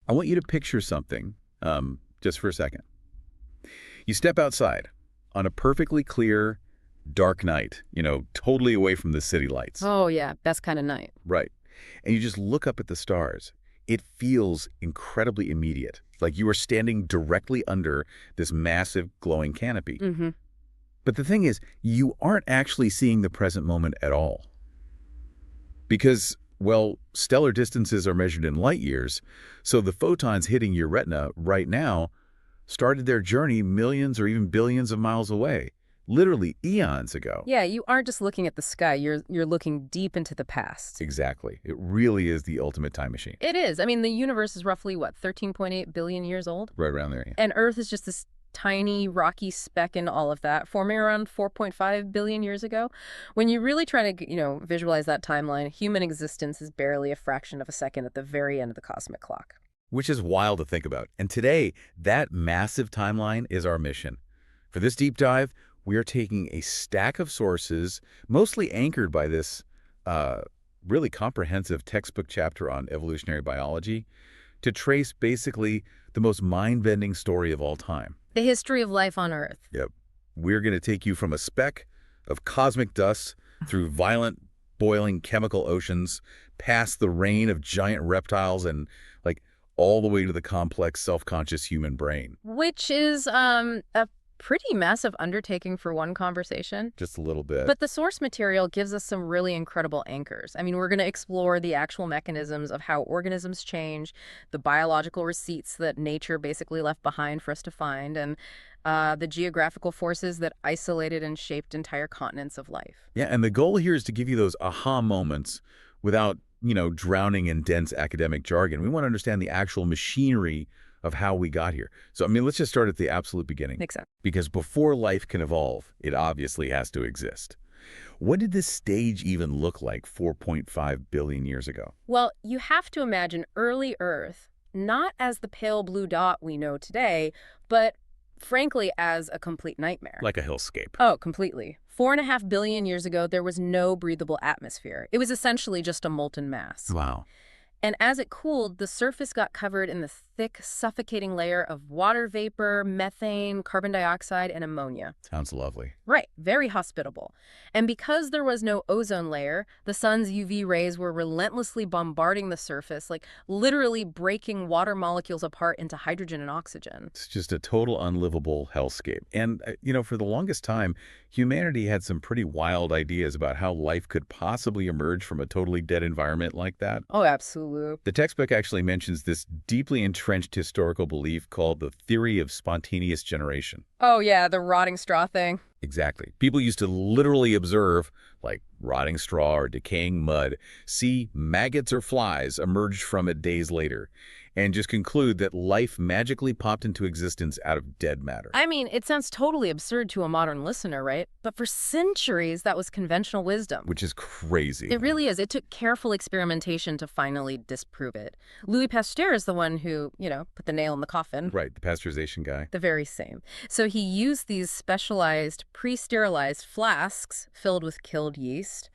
I want you to picture something, just for a second. You step outside on a perfectly clear, dark night, totally away from the city lights. Oh, yeah, best kind of night. Right. And you just look up at the stars. It feels incredibly immediate, like you are standing directly under this massive glowing canopy. Hmm. But the thing is, you aren't actually seeing the present moment at all. Because, well, stellar distances are measured in light years, so the photons hitting your retina right now started their journey millions or even billions of miles away, literally eons ago. Yeah, you aren't just looking at the sky, you're looking deep into the past. Exactly. It really is the ultimate time machine. It is. I mean, the universe is roughly, what, 13.8 billion years old? Right around there, yeah. And Earth is just this tiny, rocky speck in all of that, forming around 4.5 billion years ago. When you really try to, visualize that timeline, human existence is barely a fraction of a second at the very end of the cosmic clock. Which is wild to think about. And today, that massive timeline is our mission. For this deep dive, we are taking a stack of sources, mostly anchored by this really comprehensive textbook chapter on evolutionary biology, to trace basically the most mind-bending story of all time. The history of life on Earth. Yep. We're going to take you from a speck of cosmic dust through violent, boiling chemical oceans, past the reign of giant reptiles and, all the way to the complex, self-conscious human brain. Which is a pretty massive undertaking for one conversation. Just a little bit. But the source material gives us some really incredible anchors. I mean, we're going to explore the actual mechanisms of how organisms change, the biological receipts that nature basically left behind for us to find, and the geographical forces that isolated and shaped entire continents of life. Yeah, and the goal here is to give you those aha moments without, drowning in dense academic jargon. We want to understand the actual machinery of how we got here. So, let's just start at the absolute beginning. Makes sense. Because before life can evolve, it obviously has to exist. What did this stage even look like 4.5 billion years ago? Well, you have to imagine early Earth not as the pale blue dot we know today, but frankly as a complete nightmare. Like a hellscape. Oh, completely. 4.5 billion years ago, there was no breathable atmosphere. It was essentially just a molten mass. Wow. And as it cooled, the surface got covered in the thick, suffocating layer of water vapor, methane, carbon dioxide, and ammonia. Sounds lovely. Right, very hospitable. And because there was no ozone layer, the sun's UV rays were relentlessly bombarding the surface, like literally breaking water molecules apart into hydrogen and oxygen. It's just a total unlivable hellscape. And, for the longest time, humanity had some pretty wild ideas about how life could possibly emerge from a totally dead environment like that. Oh, absolutely. The textbook actually mentions this deeply entrenched historical belief called the theory of spontaneous generation. Oh, yeah, the rotting straw thing. Exactly. People used to literally observe, like rotting straw or decaying mud, see maggots or flies emerge from it days later, and just conclude that life magically popped into existence out of dead matter. I mean, it sounds totally absurd to a modern listener, right? But for centuries, that was conventional wisdom. Which is crazy. It really is. It took careful experimentation to finally disprove it. Louis Pasteur is the one who, put the nail in the coffin. Right, the pasteurization guy. The very same. So he used these specialized, pre-sterilized flasks filled with killed yeast.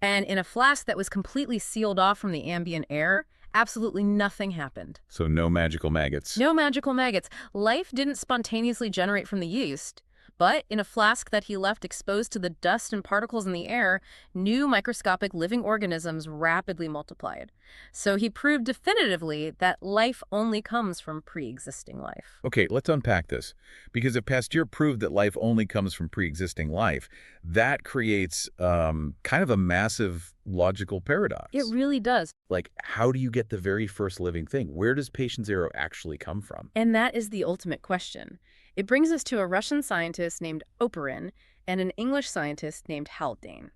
And in a flask that was completely sealed off from the ambient air, absolutely nothing happened. So no magical maggots. No magical maggots. Life didn't spontaneously generate from the yeast. But in a flask that he left exposed to the dust and particles in the air, new microscopic living organisms rapidly multiplied. So he proved definitively that life only comes from pre-existing life. Okay, let's unpack this. Because if Pasteur proved that life only comes from pre-existing life, that creates kind of a massive logical paradox. It really does. Like, how do you get the very first living thing? Where does patient zero actually come from? And that is the ultimate question. It brings us to a Russian scientist named Oparin and an English scientist named Haldane.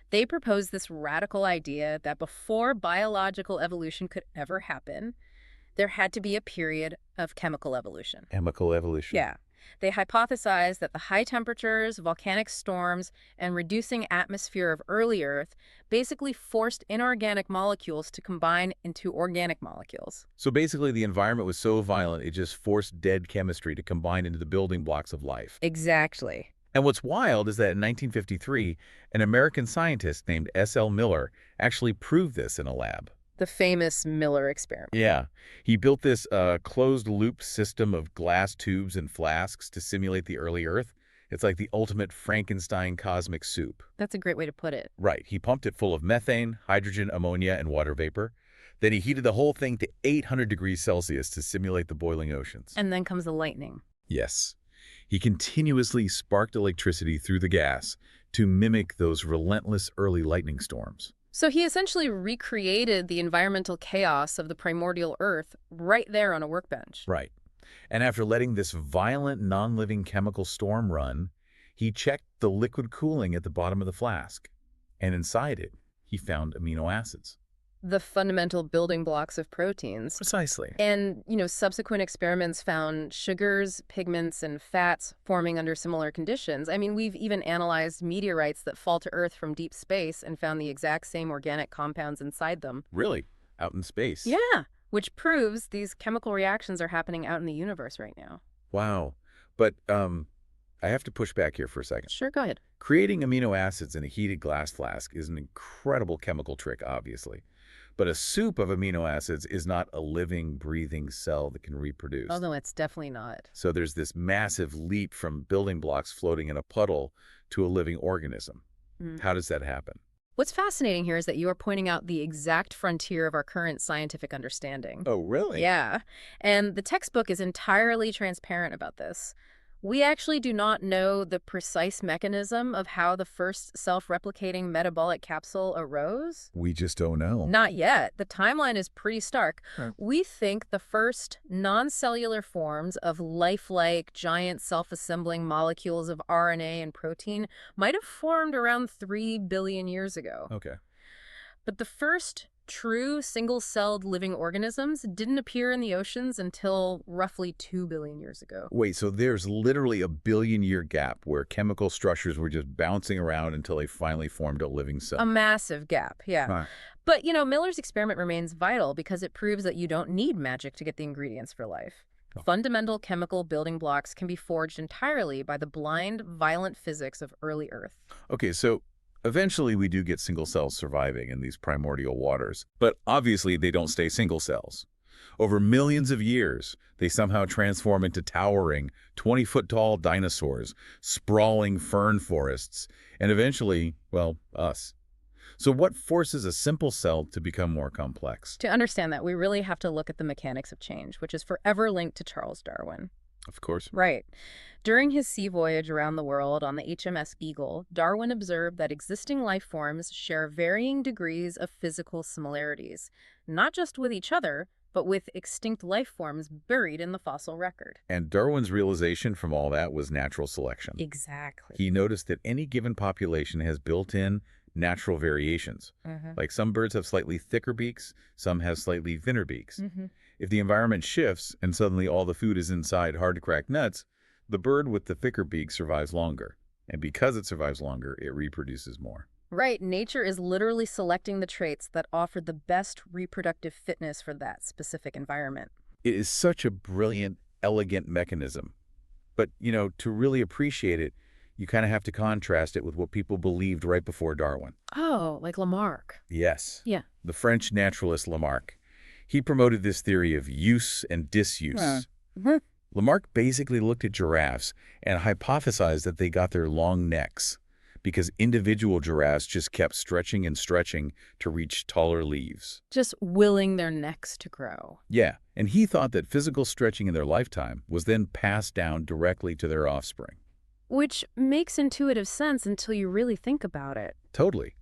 They proposed this radical idea that before biological evolution could ever happen, there had to be a period of chemical evolution. Chemical evolution. Yeah. They hypothesized that the high temperatures, volcanic storms, and reducing atmosphere of early Earth basically forced inorganic molecules to combine into organic molecules. So basically the environment was so violent, it just forced dead chemistry to combine into the building blocks of life. Exactly. And what's wild is that in 1953, an American scientist named S.L. Miller actually proved this in a lab. The famous Miller experiment. Yeah. He built this closed-loop system of glass tubes and flasks to simulate the early Earth. It's like the ultimate Frankenstein cosmic soup. That's a great way to put it. Right. He pumped it full of methane, hydrogen, ammonia, and water vapor. Then he heated the whole thing to 800 degrees Celsius to simulate the boiling oceans. And then comes the lightning. Yes. He continuously sparked electricity through the gas to mimic those relentless early lightning storms. So he essentially recreated the environmental chaos of the primordial Earth right there on a workbench. Right. And after letting this violent, non-living chemical storm run, he checked the liquid cooling at the bottom of the flask. And inside it, he found amino acids. The fundamental building blocks of proteins. Precisely. And, subsequent experiments found sugars, pigments, and fats forming under similar conditions. I mean, we've even analyzed meteorites that fall to Earth from deep space and found the exact same organic compounds inside them. Really? Out in space? Yeah, which proves these chemical reactions are happening out in the universe right now. Wow. But I have to push back here for a second. Sure, go ahead. Creating amino acids in a heated glass flask is an incredible chemical trick, obviously. But a soup of amino acids is not a living, breathing cell that can reproduce. Oh, no, it's definitely not. So there's this massive leap from building blocks floating in a puddle to a living organism. How does that happen? What's fascinating here is that you are pointing out the exact frontier of our current scientific understanding. Oh, really? Yeah, and the textbook is entirely transparent about this. We actually do not know the precise mechanism of how the first self-replicating metabolic capsule arose. We just don't know. Not yet. The timeline is pretty stark. Right. We think the first non-cellular forms of lifelike, giant self-assembling molecules of RNA and protein might have formed around 3 billion years ago. Okay. But the first true single-celled living organisms didn't appear in the oceans until roughly 2 billion years ago. Wait, so there's literally a billion-year gap where chemical structures were just bouncing around until they finally formed a living cell. A massive gap, yeah. Right. But, Miller's experiment remains vital because it proves that you don't need magic to get the ingredients for life. Oh. Fundamental chemical building blocks can be forged entirely by the blind, violent physics of early Earth. Okay, so eventually we do get single cells surviving in these primordial waters, but obviously they don't stay single cells. Over millions of years, they somehow transform into towering, 20-foot-tall dinosaurs, sprawling fern forests, and eventually, well, us. So what forces a simple cell to become more complex? To understand that, we really have to look at the mechanics of change, which is forever linked to Charles Darwin. Of course. Right. During his sea voyage around the world on the HMS Beagle, Darwin observed that existing life forms share varying degrees of physical similarities, not just with each other, but with extinct life forms buried in the fossil record. And Darwin's realization from all that was natural selection. Exactly. He noticed that any given population has built-in natural variations. Like some birds have slightly thicker beaks, some have slightly thinner beaks. If the environment shifts and suddenly all the food is inside hard-to-crack nuts, the bird with the thicker beak survives longer. And because it survives longer, it reproduces more. Right. Nature is literally selecting the traits that offer the best reproductive fitness for that specific environment. It is such a brilliant, elegant mechanism. But, to really appreciate it, you kind of have to contrast it with what people believed right before Darwin. Oh, like Lamarck. Yes. Yeah. The French naturalist Lamarck. He promoted this theory of use and disuse. Lamarck basically looked at giraffes and hypothesized that they got their long necks because individual giraffes just kept stretching and stretching to reach taller leaves. Just willing their necks to grow. Yeah, and he thought that physical stretching in their lifetime was then passed down directly to their offspring. Which makes intuitive sense until you really think about it. Totally.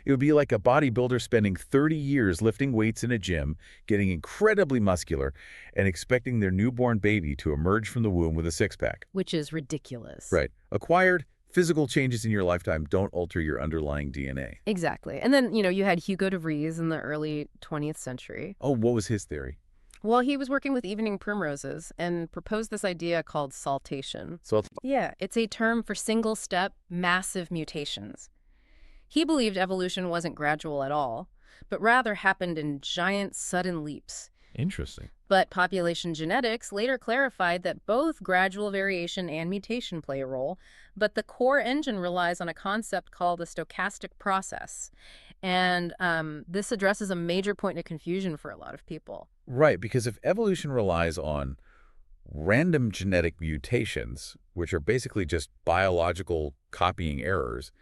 It would be like a bodybuilder spending 30 years lifting weights in a gym, getting incredibly muscular, and expecting their newborn baby to emerge from the womb with a six-pack. Which is ridiculous. Right. Acquired physical changes in your lifetime don't alter your underlying DNA. Exactly. And then, you had Hugo de Vries in the early 20th century. Oh, what was his theory? Well, he was working with evening primroses and proposed this idea called saltation. Yeah, it's a term for single-step, massive mutations. He believed evolution wasn't gradual at all, but rather happened in giant, sudden leaps. Interesting. But population genetics later clarified that both gradual variation and mutation play a role, but the core engine relies on a concept called the stochastic process. And this addresses a major point of confusion for a lot of people. Right, because if evolution relies on random genetic mutations, which are basically just biological copying errors,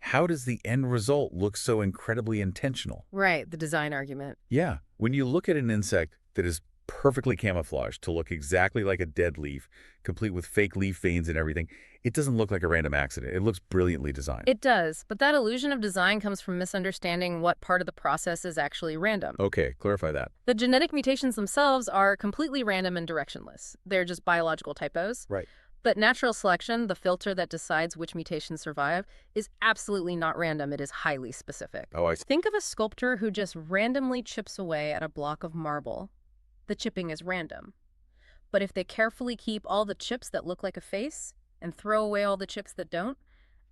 how does the end result look so incredibly intentional? Right, the design argument. Yeah, when you look at an insect that is perfectly camouflaged to look exactly like a dead leaf, complete with fake leaf veins and everything, it doesn't look like a random accident. It looks brilliantly designed. It does, but that illusion of design comes from misunderstanding what part of the process is actually random. Okay, clarify that. The genetic mutations themselves are completely random and directionless. They're just biological typos. Right. But natural selection, the filter that decides which mutations survive, is absolutely not random. It is highly specific. Oh, I see. Think of a sculptor who just randomly chips away at a block of marble. The chipping is random. But if they carefully keep all the chips that look like a face and throw away all the chips that don't,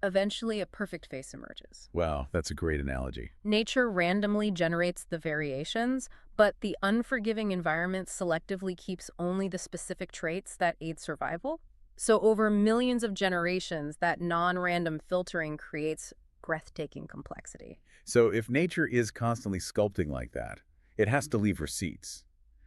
eventually a perfect face emerges. Wow, that's a great analogy. Nature randomly generates the variations, but the unforgiving environment selectively keeps only the specific traits that aid survival. So over millions of generations, that non-random filtering creates breathtaking complexity. So if nature is constantly sculpting like that, it has to leave receipts.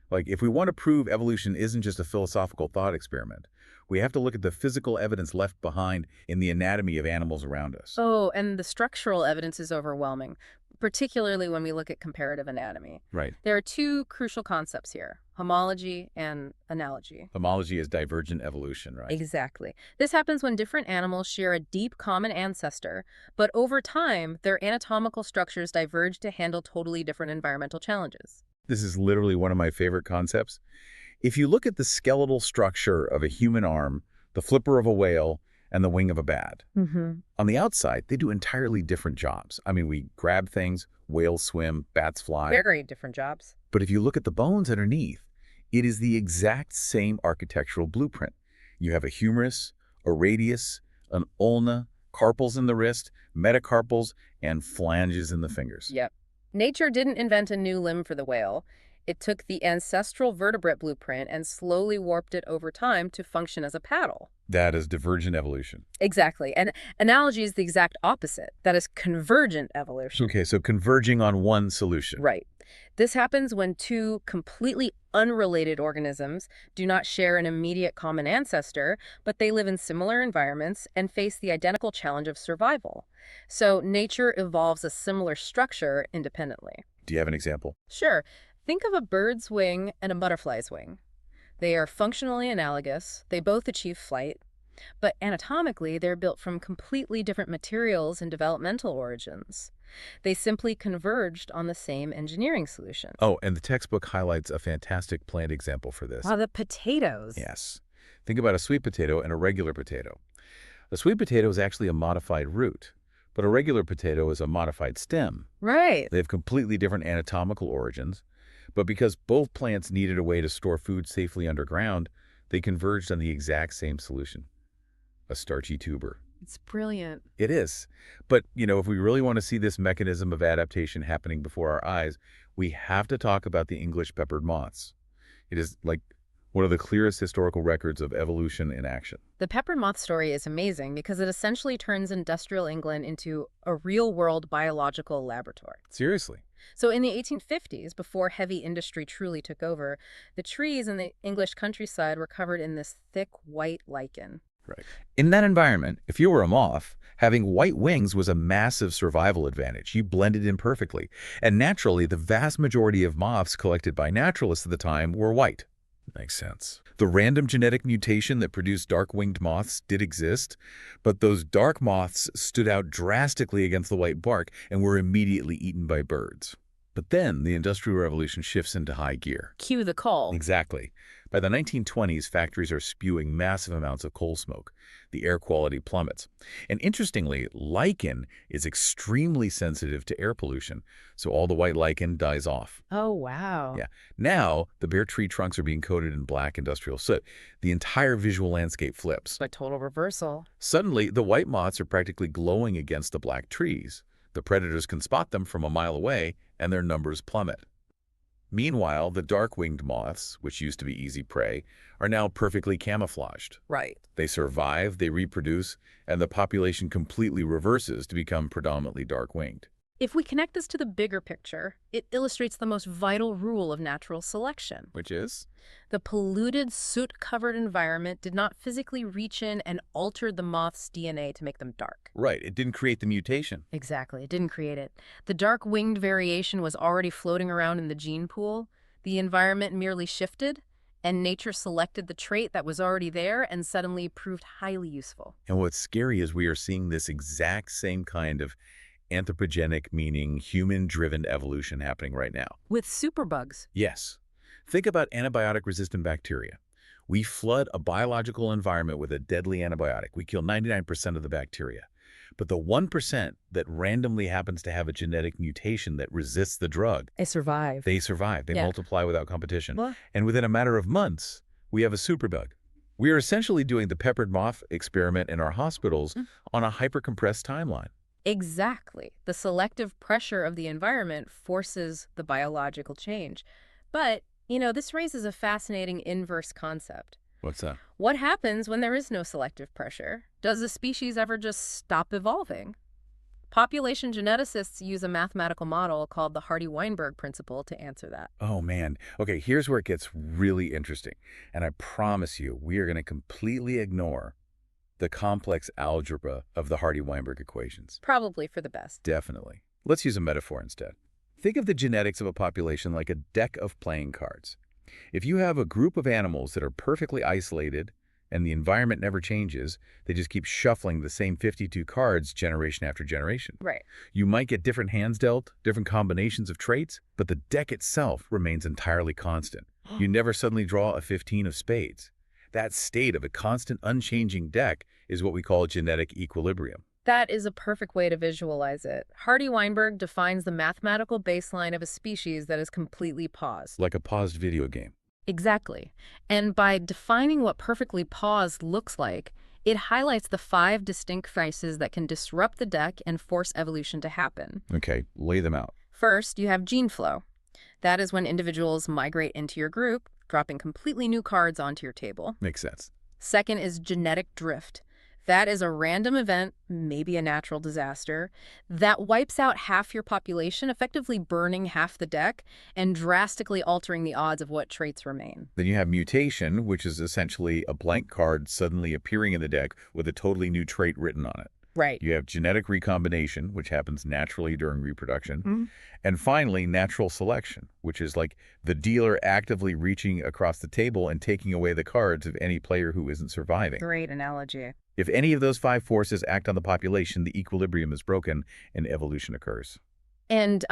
Like, if we want to prove evolution isn't just a philosophical thought experiment, we have to look at the physical evidence left behind in the anatomy of animals around us. Oh, and the structural evidence is overwhelming, particularly when we look at comparative anatomy. Right. There are two crucial concepts here, homology and analogy. Homology is divergent evolution, right? Exactly. This happens when different animals share a deep common ancestor, but over time, their anatomical structures diverge to handle totally different environmental challenges. This is literally one of my favorite concepts. If you look at the skeletal structure of a human arm, the flipper of a whale, and the wing of a bat, on the outside, they do entirely different jobs. I mean, we grab things, whales swim, bats fly. Very different jobs. But if you look at the bones underneath, it is the exact same architectural blueprint. You have a humerus, a radius, an ulna, carpals in the wrist, metacarpals, and flanges in the fingers. Yep. Nature didn't invent a new limb for the whale. It took the ancestral vertebrate blueprint and slowly warped it over time to function as a paddle. That is divergent evolution. Exactly. And analogy is the exact opposite. That is convergent evolution. Okay, so converging on one solution. Right. This happens when two completely unrelated organisms do not share an immediate common ancestor, but they live in similar environments and face the identical challenge of survival. So nature evolves a similar structure independently. Do you have an example? Sure. Think of a bird's wing and a butterfly's wing. They are functionally analogous. They both achieve flight. But anatomically, they're built from completely different materials and developmental origins. They simply converged on the same engineering solution. Oh, and the textbook highlights a fantastic plant example for this. Wow, the potatoes. Yes. Think about a sweet potato and a regular potato. A sweet potato is actually a modified root, but a regular potato is a modified stem. Right. They have completely different anatomical origins, but because both plants needed a way to store food safely underground, they converged on the exact same solution: a starchy tuber. It's brilliant. It is. But, if we really want to see this mechanism of adaptation happening before our eyes, we have to talk about the English peppered moths. It is like one of the clearest historical records of evolution in action. The peppered moth story is amazing because it essentially turns industrial England into a real-world biological laboratory. Seriously. So in the 1850s, before heavy industry truly took over, the trees in the English countryside were covered in this thick white lichen. Right. In that environment, if you were a moth, having white wings was a massive survival advantage. You blended in perfectly. And naturally, the vast majority of moths collected by naturalists at the time were white. Makes sense. The random genetic mutation that produced dark-winged moths did exist, but those dark moths stood out drastically against the white bark and were immediately eaten by birds. But then the Industrial Revolution shifts into high gear. Cue the call. Exactly. By the 1920s, factories are spewing massive amounts of coal smoke. The air quality plummets. And interestingly, lichen is extremely sensitive to air pollution, so all the white lichen dies off. Oh, wow. Yeah. Now, the bare tree trunks are being coated in black industrial soot. The entire visual landscape flips. A total reversal. Suddenly, the white moths are practically glowing against the black trees. The predators can spot them from a mile away, and their numbers plummet. Meanwhile, the dark-winged moths, which used to be easy prey, are now perfectly camouflaged. Right. They survive, they reproduce, and the population completely reverses to become predominantly dark-winged. If we connect this to the bigger picture, it illustrates the most vital rule of natural selection. Which is? The polluted, soot-covered environment did not physically reach in and alter the moth's DNA to make them dark. Right, it didn't create the mutation. Exactly, it didn't create it. The dark winged variation was already floating around in the gene pool. The environment merely shifted, and nature selected the trait that was already there and suddenly proved highly useful. And what's scary is we are seeing this exact same kind of anthropogenic, meaning human-driven evolution happening right now. With superbugs. Yes. Think about antibiotic-resistant bacteria. We flood a biological environment with a deadly antibiotic. We kill 99% of the bacteria. But the 1% that randomly happens to have a genetic mutation that resists the drug, They survive. they survive. They Yeah. multiply without competition. What? And within a matter of months, we have a superbug. We are essentially doing the peppered moth experiment in our hospitals on a hyper-compressed timeline. Exactly. The selective pressure of the environment forces the biological change. But, this raises a fascinating inverse concept. What's that? What happens when there is no selective pressure? Does a species ever just stop evolving? Population geneticists use a mathematical model called the Hardy-Weinberg principle to answer that. Oh, man. Okay, here's where it gets really interesting. And I promise you, we are going to completely ignore the complex algebra of the Hardy-Weinberg equations. Probably for the best. Definitely. Let's use a metaphor instead. Think of the genetics of a population like a deck of playing cards. If you have a group of animals that are perfectly isolated and the environment never changes, they just keep shuffling the same 52 cards generation after generation. Right. You might get different hands dealt, different combinations of traits, but the deck itself remains entirely constant. You never suddenly draw a 15 of spades. That state of a constant, unchanging deck is what we call genetic equilibrium. That is a perfect way to visualize it. Hardy-Weinberg defines the mathematical baseline of a species that is completely paused. Like a paused video game. Exactly. And by defining what perfectly paused looks like, it highlights the 5 distinct phases that can disrupt the deck and force evolution to happen. Okay, lay them out. First, you have gene flow. That is when individuals migrate into your group, dropping completely new cards onto your table. Makes sense. Second is genetic drift. That is a random event, maybe a natural disaster, that wipes out half your population, effectively burning half the deck and drastically altering the odds of what traits remain. Then you have mutation, which is essentially a blank card suddenly appearing in the deck with a totally new trait written on it. Right. You have genetic recombination, which happens naturally during reproduction. And finally, natural selection, which is like the dealer actively reaching across the table and taking away the cards of any player who isn't surviving. Great analogy. If any of those 5 forces act on the population, the equilibrium is broken and evolution occurs. And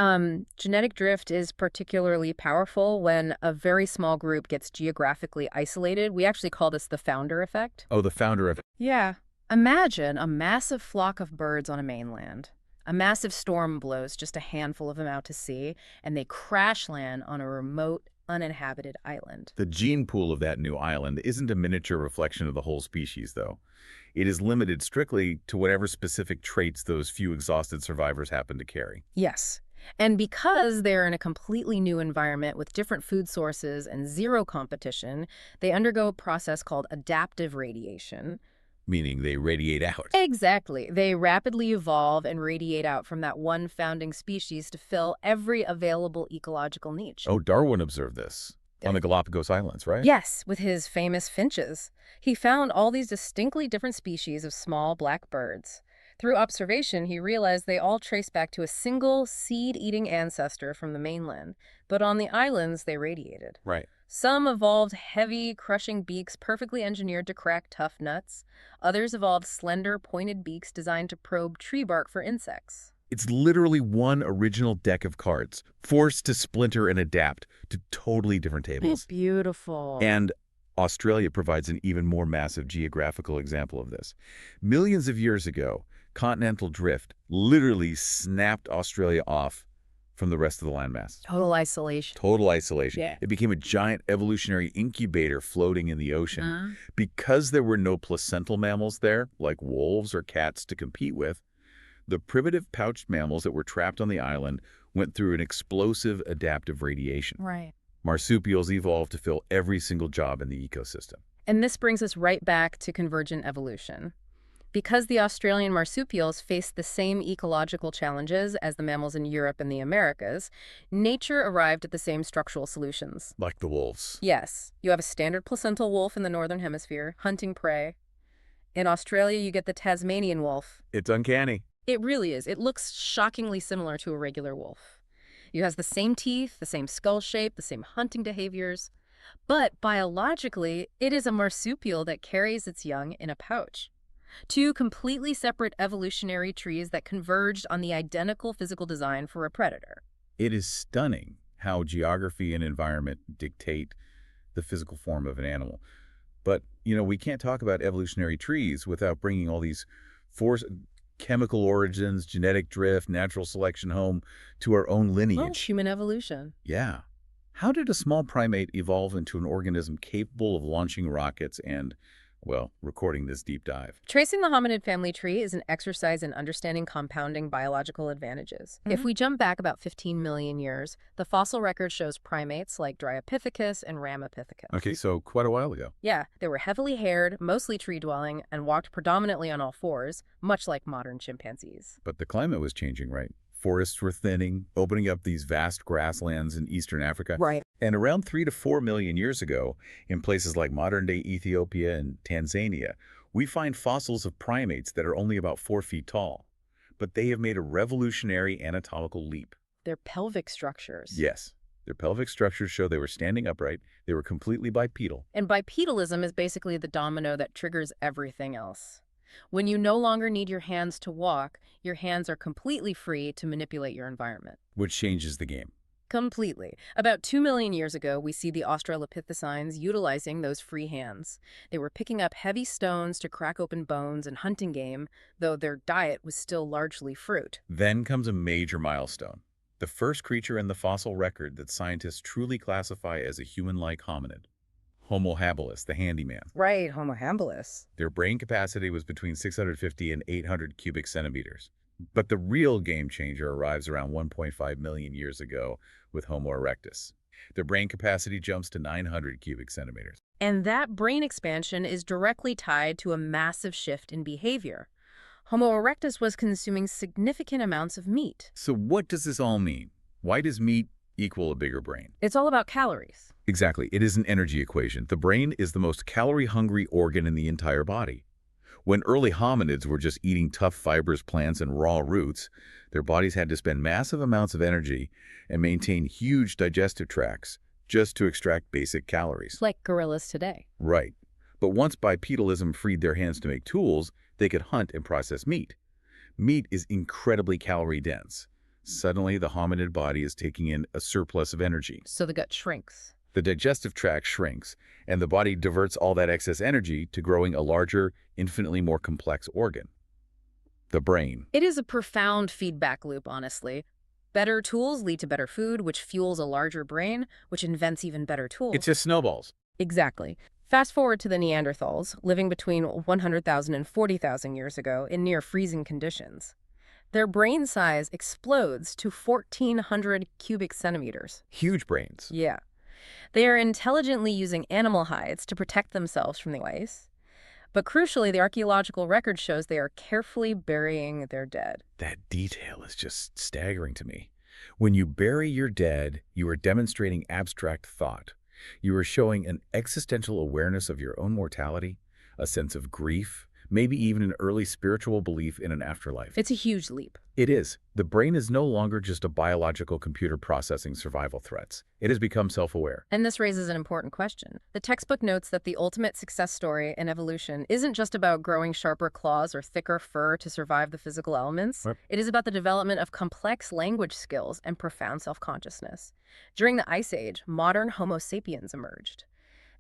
genetic drift is particularly powerful when a very small group gets geographically isolated. We actually call this the founder effect. Oh, the founder of... Yeah. Imagine a massive flock of birds on a mainland. A massive storm blows just a handful of them out to sea, and they crash land on a remote, uninhabited island. The gene pool of that new island isn't a miniature reflection of the whole species, though. It is limited strictly to whatever specific traits those few exhausted survivors happen to carry. Yes. And because they're in a completely new environment with different food sources and zero competition, they undergo a process called adaptive radiation. Meaning they radiate out. Exactly. They rapidly evolve and radiate out from that one founding species to fill every available ecological niche. Oh, Darwin observed this on the Galapagos Islands, right? Yes, with his famous finches. He found all these distinctly different species of small black birds. Through observation, he realized they all trace back to a single seed-eating ancestor from the mainland. But on the islands, they radiated. Right. Some evolved heavy, crushing beaks perfectly engineered to crack tough nuts. Others evolved slender, pointed beaks designed to probe tree bark for insects. It's literally one original deck of cards, forced to splinter and adapt to totally different tables. Beautiful. And Australia provides an even more massive geographical example of this. Millions of years ago, continental drift literally snapped Australia off from the rest of the landmass. Total isolation. Total isolation. Yeah. It became a giant evolutionary incubator floating in the ocean. Because there were no placental mammals there, like wolves or cats, to compete with, the primitive pouched mammals that were trapped on the island went through an explosive adaptive radiation. Right. Marsupials evolved to fill every single job in the ecosystem. And this brings us right back to convergent evolution. Because the Australian marsupials faced the same ecological challenges as the mammals in Europe and the Americas, nature arrived at the same structural solutions. Like the wolves. Yes, you have a standard placental wolf in the northern hemisphere, hunting prey. In Australia, you get the Tasmanian wolf. It's uncanny. It really is. It looks shockingly similar to a regular wolf. It has the same teeth, the same skull shape, the same hunting behaviors. But biologically, it is a marsupial that carries its young in a pouch. Two completely separate evolutionary trees that converged on the identical physical design for a predator. It is stunning how geography and environment dictate the physical form of an animal. But, we can't talk about evolutionary trees without bringing all these chemical origins, genetic drift, natural selection home to our own lineage. Well, human evolution. Yeah. How did a small primate evolve into an organism capable of launching rockets and, recording this deep dive? Tracing the hominid family tree is an exercise in understanding compounding biological advantages. If we jump back about 15 million years, the fossil record shows primates like Dryopithecus and Ramapithecus. Okay, so quite a while ago. Yeah, they were heavily haired, mostly tree-dwelling, and walked predominantly on all fours, much like modern chimpanzees. But the climate was changing, right? Forests were thinning, opening up these vast grasslands in eastern Africa. Right. And around 3 to 4 million years ago, in places like modern-day Ethiopia and Tanzania, we find fossils of primates that are only about 4 feet tall. But they have made a revolutionary anatomical leap. Their pelvic structures. Yes. Their pelvic structures show they were standing upright, they were completely bipedal. And bipedalism is basically the domino that triggers everything else. When you no longer need your hands to walk, your hands are completely free to manipulate your environment. Which changes the game. Completely. About 2 million years ago, we see the Australopithecines utilizing those free hands. They were picking up heavy stones to crack open bones and hunting game, though their diet was still largely fruit. Then comes a major milestone. The first creature in the fossil record that scientists truly classify as a human-like hominid. Homo habilis, the handyman. Right, Homo habilis. Their brain capacity was between 650 and 800 cubic centimeters. But the real game changer arrives around 1.5 million years ago with Homo erectus. Their brain capacity jumps to 900 cubic centimeters. And that brain expansion is directly tied to a massive shift in behavior. Homo erectus was consuming significant amounts of meat. So what does this all mean? Why does meat equal a bigger brain? It's all about calories. Exactly. It is an energy equation. The brain is the most calorie-hungry organ in the entire body. When early hominids were just eating tough fibrous plants and raw roots, their bodies had to spend massive amounts of energy and maintain huge digestive tracts just to extract basic calories. Like gorillas today. Right. But once bipedalism freed their hands to make tools, they could hunt and process meat. Meat is incredibly calorie-dense. Suddenly, the hominid body is taking in a surplus of energy. So the gut shrinks. The digestive tract shrinks, and the body diverts all that excess energy to growing a larger, infinitely more complex organ. The brain. It is a profound feedback loop, honestly. Better tools lead to better food, which fuels a larger brain, which invents even better tools. It just snowballs. Exactly. Fast forward to the Neanderthals, living between 100,000 and 40,000 years ago in near freezing conditions. Their brain size explodes to 1,400 cubic centimeters. Huge brains. Yeah. They are intelligently using animal hides to protect themselves from the ice. But crucially, the archaeological record shows they are carefully burying their dead. That detail is just staggering to me. When you bury your dead, you are demonstrating abstract thought. You are showing an existential awareness of your own mortality, a sense of grief, maybe even an early spiritual belief in an afterlife. It's a huge leap. It is. The brain is no longer just a biological computer processing survival threats. It has become self-aware. And this raises an important question. The textbook notes that the ultimate success story in evolution isn't just about growing sharper claws or thicker fur to survive the physical elements. Right. It is about the development of complex language skills and profound self-consciousness. During the Ice Age, modern Homo sapiens emerged.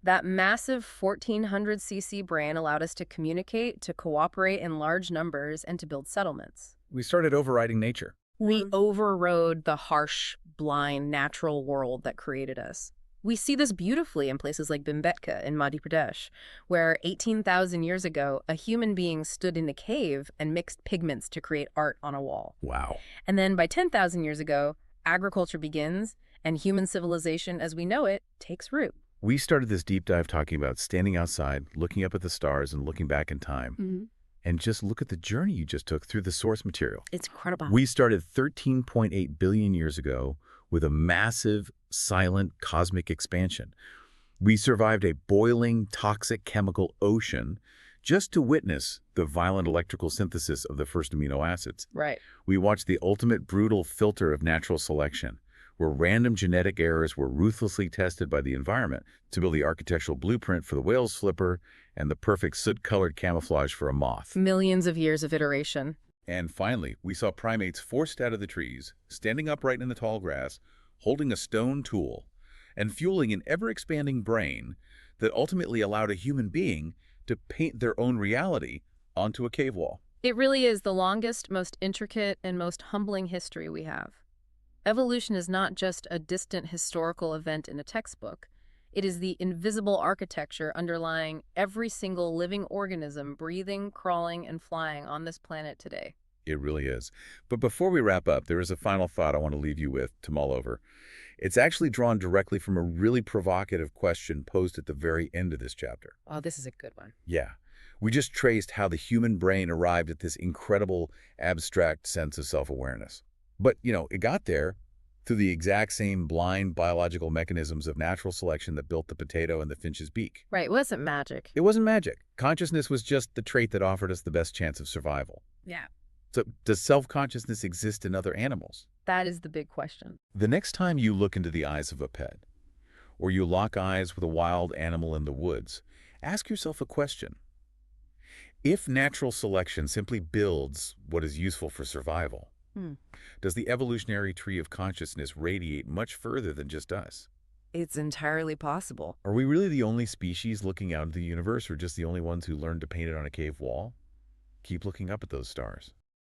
That massive 1,400 cc brain allowed us to communicate, to cooperate in large numbers, and to build settlements. We started overriding nature. We overrode the harsh, blind, natural world that created us. We see this beautifully in places like Bhimbetka in Madhya Pradesh, where 18,000 years ago, a human being stood in a cave and mixed pigments to create art on a wall. Wow. And then by 10,000 years ago, agriculture begins, and human civilization as we know it takes root. We started this deep dive talking about standing outside, looking up at the stars, and looking back in time. And just look at the journey you just took through the source material. It's incredible. We started 13.8 billion years ago with a massive, silent cosmic expansion. We survived a boiling, toxic chemical ocean just to witness the violent electrical synthesis of the first amino acids. Right. We watched the ultimate brutal filter of natural selection, where random genetic errors were ruthlessly tested by the environment to build the architectural blueprint for the whale's flipper and the perfect soot-colored camouflage for a moth. Millions of years of iteration. And finally, we saw primates forced out of the trees, standing upright in the tall grass, holding a stone tool, and fueling an ever-expanding brain that ultimately allowed a human being to paint their own reality onto a cave wall. It really is the longest, most intricate, and most humbling history we have. Evolution is not just a distant historical event in a textbook. It is the invisible architecture underlying every single living organism breathing, crawling, and flying on this planet today. It really is. But before we wrap up, there is a final thought I want to leave you with to mull over. It's actually drawn directly from a really provocative question posed at the very end of this chapter. Oh, this is a good one. Yeah. We just traced how the human brain arrived at this incredible, abstract sense of self-awareness. But, it got there through the exact same blind biological mechanisms of natural selection that built the potato and the finch's beak. Right, it wasn't magic. It wasn't magic. Consciousness was just the trait that offered us the best chance of survival. Yeah. So, does self-consciousness exist in other animals? That is the big question. The next time you look into the eyes of a pet, or you lock eyes with a wild animal in the woods, ask yourself a question. If natural selection simply builds what is useful for survival, does the evolutionary tree of consciousness radiate much further than just us? It's entirely possible. Are we really the only species looking out into the universe, or just the only ones who learned to paint it on a cave wall? Keep looking up at those stars.